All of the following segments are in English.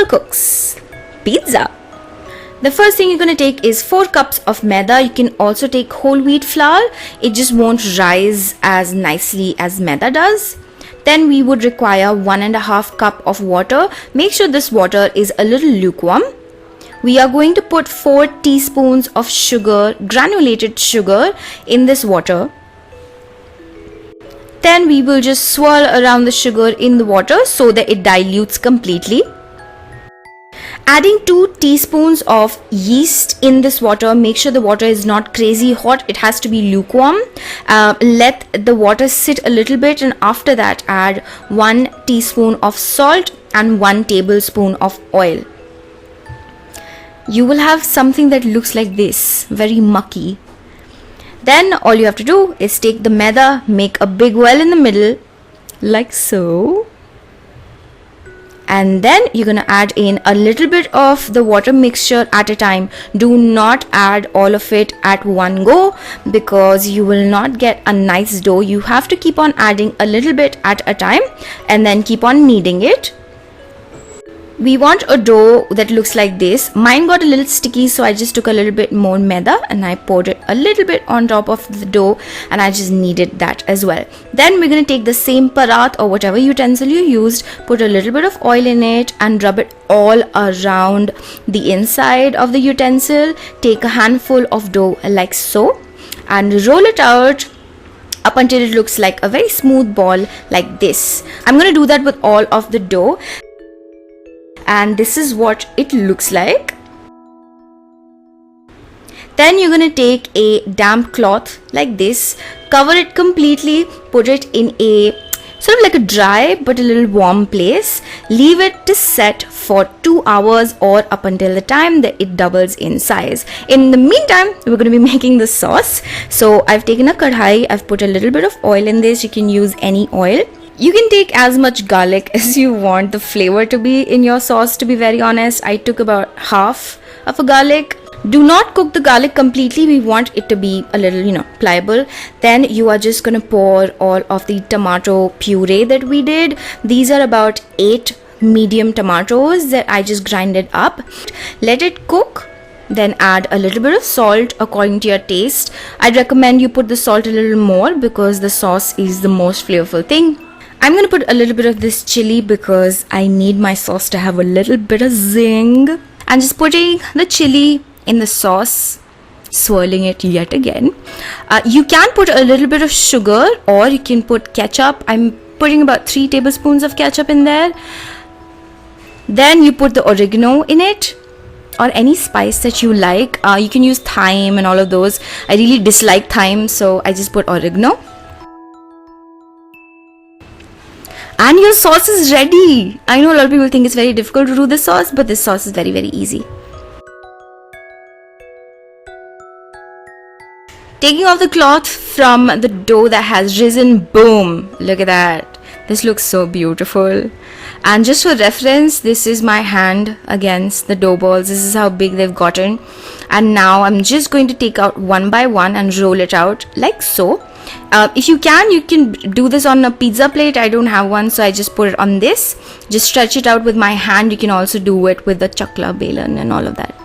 cooks pizza. The first thing you're going to take is 4 cups of maida. You can also take whole wheat flour. It just won't rise as nicely as maida does. Then we would require 1.5 cup of water. Make sure this water is a little lukewarm. We are going to put 4 teaspoons of sugar, granulated sugar, in this water. Then we will just swirl around the sugar in the water so that it dilutes completely. Adding 2 teaspoons of yeast in this water. Make sure the water is not crazy hot. It has to be lukewarm. Let the water sit a little bit, and after that add 1 teaspoon of salt and 1 tablespoon of oil. You will have something that looks like this, very mucky. Then all you have to do is take the maida, make a big well in the middle, like so. And then you're going to add in a little bit of the water mixture at a time. Do not add all of it at one go because you will not get a nice dough. You have to keep on adding a little bit at a time and then keep on kneading it. We want a dough that looks like this. Mine got a little sticky, so I just took a little bit more maida and I poured it a little bit on top of the dough, and I just kneaded that as well. Then we're going to take the same parat or whatever utensil you used, put a little bit of oil in it and rub it all around the inside of the utensil. Take a handful of dough like so and roll it out up until it looks like a very smooth ball like this. I'm going to do that with all of the dough. And this is what it looks like. Then you're going to take a damp cloth like this, cover it completely, put it in a sort of like a dry but a little warm place. Leave it to set for 2 hours or up until the time that it doubles in size. In the meantime, we're going to be making the sauce. So I've taken a kadai, I've put a little bit of oil in this. You can use any oil. You can take as much garlic as you want the flavor to be in your sauce, to be very honest. I took about half of a garlic. Do not cook the garlic completely. We want it to be a little, pliable. Then you are just going to pour all of the tomato puree that we did. These are about 8 medium tomatoes that I just grinded up. Let it cook. Then add a little bit of salt according to your taste. I'd recommend you put the salt a little more because the sauce is the most flavorful thing. I'm going to put a little bit of this chili because I need my sauce to have a little bit of zing. And just putting the chili in the sauce, swirling it yet again. You can put a little bit of sugar or you can put ketchup. I'm putting about 3 tablespoons of ketchup in there. Then you put the oregano in it or any spice that you like. You can use thyme and all of those. I really dislike thyme, so I just put oregano. And your sauce is ready. I know a lot of people think it's very difficult to do this sauce, but this sauce is very, very easy. Taking off the cloth from the dough that has risen, boom, look at that. This looks so beautiful. And just for reference, this is my hand against the dough balls. This is how big they've gotten. And now I'm just going to take out one by one and roll it out like so. If you can do this on a pizza plate. I don't have one, so I just put it on this. Just stretch it out with my hand. You can also do it with the chakla belan and all of that.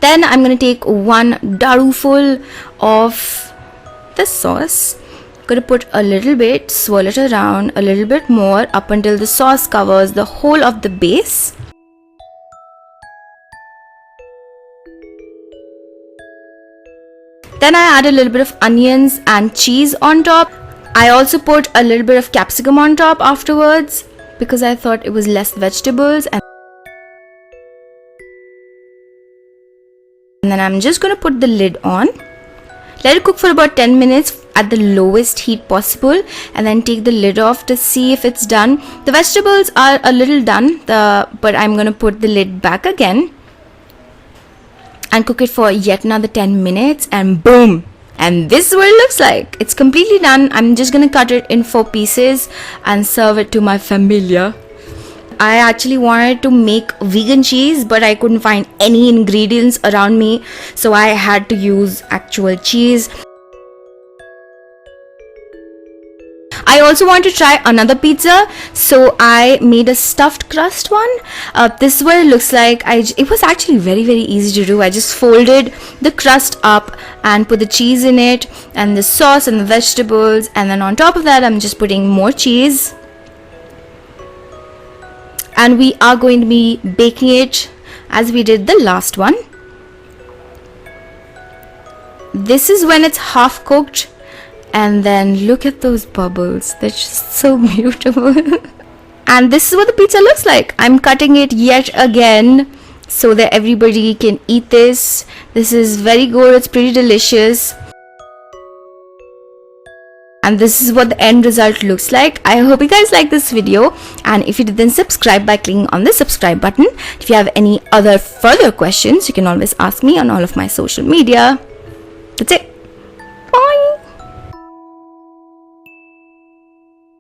Then I'm going to take 1 daru full of the sauce. I'm going to put a little bit, swirl it around a little bit more up until the sauce covers the whole of the base. Then I add a little bit of onions and cheese on top. I also put a little bit of capsicum on top afterwards because I thought it was less vegetables. And then I'm just going to put the lid on. Let it cook for about 10 minutes at the lowest heat possible and then take the lid off to see if it's done. The vegetables are a little done, but I'm going to put the lid back again and cook it for yet another 10 minutes and boom, and this is what it looks like. It's completely done. I'm just gonna cut it in 4 pieces and serve it to my familia. I actually wanted to make vegan cheese, but I couldn't find any ingredients around me, so I had to use actual cheese. I I also want to try another pizza, so I made a stuffed crust one. This is what it looks like. It was actually very easy to do. I just folded the crust up and put the cheese in it and the sauce and the vegetables, and then on top of that I'm just putting more cheese. And we are going to be baking it as we did the last one. This is when it's half cooked, and then look at those bubbles. They're just so beautiful. And this is what the pizza looks like. I'm cutting it yet again so that everybody can eat this. This is very good. It's pretty delicious. And this is what the end result looks like. I hope you guys like this video, and if you did, then subscribe by clicking on the subscribe button. If you have any other further questions, you can always ask me on all of my social media. That's it. Bye.